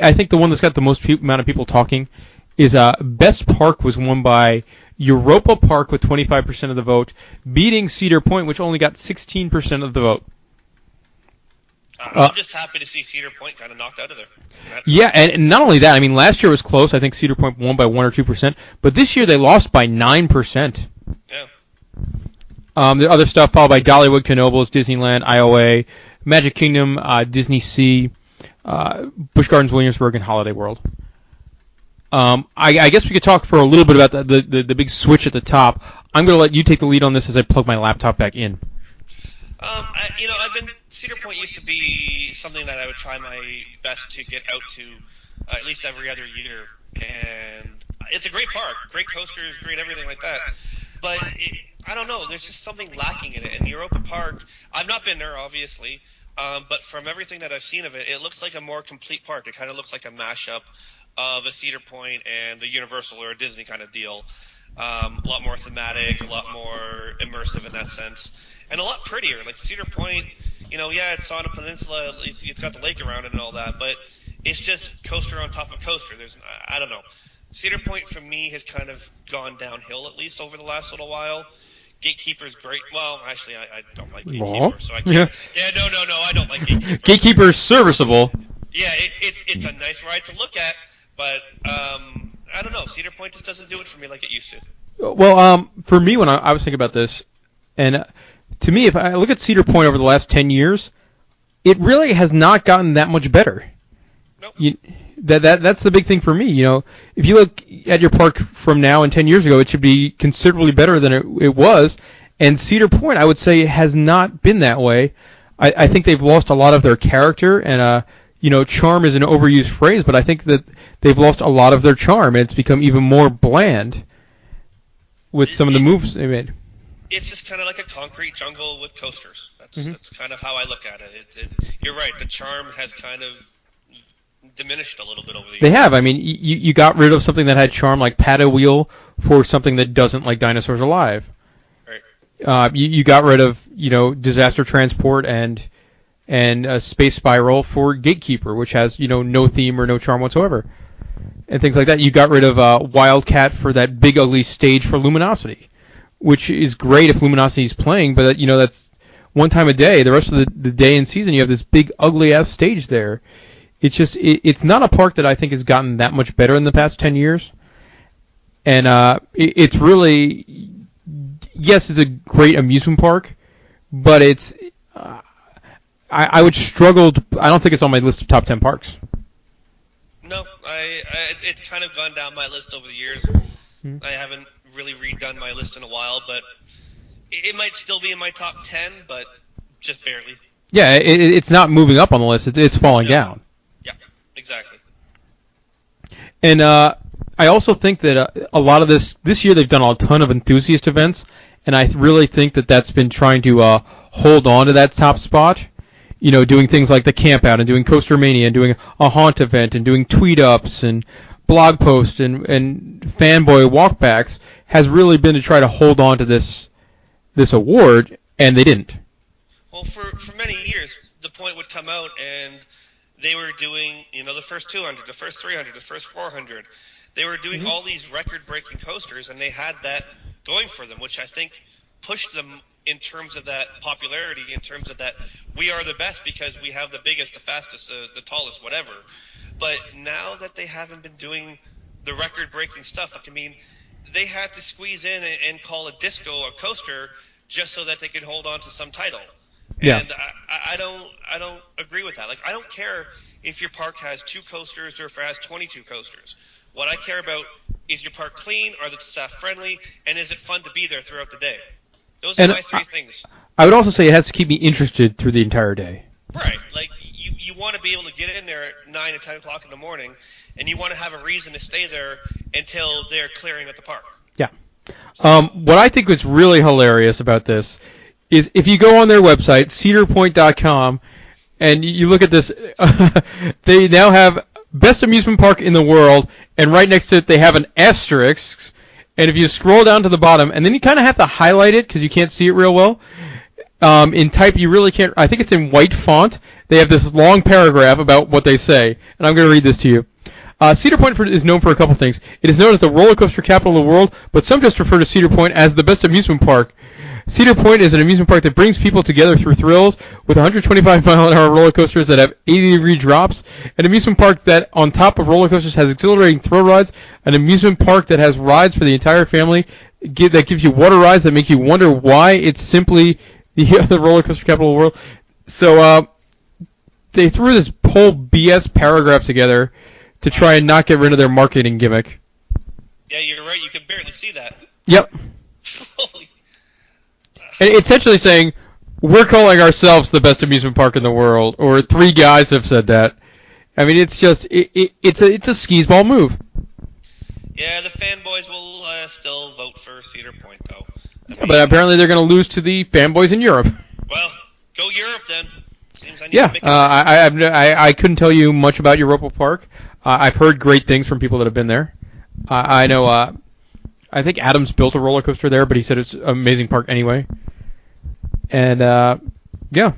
I think the one that's got the most amount of people talking is Best Park was won by Europa Park with 25% of the vote, beating Cedar Point, which only got 16% of the vote. I'm just happy to see Cedar Point kind of knocked out of there. Yeah, and not only that, I mean, last year was close. I think Cedar Point won by 1 or 2%, but this year they lost by 9%. Yeah. The other stuff followed by Dollywood, Knoebels, Disneyland, IOA, Magic Kingdom, Disney Sea, Busch Gardens, Williamsburg, and Holiday World. I guess we could talk for a little bit about the big switch at the top. I'm going to let you take the lead on this as I plug my laptop back in. Cedar Point used to be something that I would try my best to get out to at least every other year. And it's a great park, great coasters, great everything like that. But I don't know, there's just something lacking in it. And Europa Park, I've not been there, obviously, but from everything that I've seen of it, it looks like a more complete park. It kind of looks like a mashup of a Cedar Point and a Universal or a Disney kind of deal. A lot more thematic, a lot more immersive in that sense, and a lot prettier. Like Cedar Point, it's on a peninsula, it's got the lake around it and all that, but it's just coaster on top of coaster. I don't know. Cedar Point for me has kind of gone downhill, at least over the last little while. Gatekeeper's great. Well, actually, I don't like Gatekeeper, so I can't. Yeah, no, I don't like Gatekeeper. Gatekeeper's serviceable. Yeah, it's a nice ride to look at, but I don't know. Cedar Point just doesn't do it for me like it used to. Well, for me, when I was thinking about this, and to me, if I look at Cedar Point over the last 10 years, it really has not gotten that much better. Nope. That's the big thing for me. If you look at your park from now and 10 years ago, it should be considerably better than it was. And Cedar Point, I would say, has not been that way. I think they've lost a lot of their character, and charm is an overused phrase, but I think that they've lost a lot of their charm, and it's become even more bland with some of the moves they made. It's just kind of like a concrete jungle with coasters. That's kind of how I look at it. You're right. The charm has kind of diminished a little bit over the years. They have. I mean, you got rid of something that had charm like Paddle Wheel for something that doesn't, like Dinosaurs Alive. Right. You got rid of Disaster Transport and Space Spiral for Gatekeeper, which has no theme or no charm whatsoever, and things like that. You got rid of Wildcat for that big ugly stage for Luminosity, which is great if Luminosity is playing, but that's one time a day. The rest of the day and season, you have this big ugly ass stage there. It's just it's not a park that I think has gotten that much better in the past 10 years, and it's really, yes, it's a great amusement park, but it's I would struggle I don't think it's on my list of top 10 parks. No, it's kind of gone down my list over the years. I haven't really redone my list in a while, but it might still be in my top 10, but just barely. Yeah, it's not moving up on the list. It's falling down. Yeah, exactly. And I also think that a lot of this year they've done a ton of enthusiast events, and I really think that that's been trying to hold on to that top spot. Doing things like the Camp Out and doing Coaster Mania and doing a Haunt event and doing tweet ups and blog posts and fanboy walkbacks has really been to try to hold on to this award, and they didn't. Well, for many years, the point would come out and they were doing, the first 200, the first 300, the first 400. They were doing all these record-breaking coasters, and they had that going for them, which I think pushed them in terms of that popularity, in terms of that we are the best because we have the biggest, the fastest, the tallest, whatever. But now that they haven't been doing the record-breaking stuff, they had to squeeze in and call a disco a coaster just so that they could hold on to some title. Yeah. And I don't agree with that. Like, I don't care if your park has 2 coasters or if it has 22 coasters. What I care about is your park clean, are the staff friendly, and is it fun to be there throughout the day? Those are my 3 things. I would also say it has to keep me interested through the entire day. Right. Like, you want to be able to get in there at 9 or 10 o'clock in the morning, and you want to have a reason to stay there until they're clearing at the park. Yeah. What I think was really hilarious about this is if you go on their website, cedarpoint.com, and you look at this, they now have Best Amusement Park in the World, and right next to it they have an asterisk. And if you scroll down to the bottom, and then you kind of have to highlight it because you can't see it real well. In type, you really can't. I think it's in white font. they have this long paragraph about what they say, and I'm going to read this to you. Cedar Point is known for a couple things. It is known as the roller coaster capital of the world, but some just refer to Cedar Point as the best amusement park. Cedar Point is an amusement park that brings people together through thrills with 125-mile-an-hour roller coasters that have 80-degree drops, an amusement park that on top of roller coasters has exhilarating thrill rides, an amusement park that has rides for the entire family, that gives you water rides that make you wonder why it's simply the roller coaster capital of the world. So they threw this whole BS paragraph together to try and not get rid of their marketing gimmick. Yeah, you're right. You can barely see that. Yep. And essentially saying, we're calling ourselves the best amusement park in the world, or 3 guys have said that. I mean, it's just, it's a skis-ball move. Yeah, the fanboys will still vote for Cedar Point, though. But apparently they're going to lose to the fanboys in Europe. Well, go Europe then. Seems I need to make I couldn't tell you much about Europa Park. I've heard great things from people that have been there. I know. I think Adams built a roller coaster there, but he said it's an amazing park anyway. And yeah,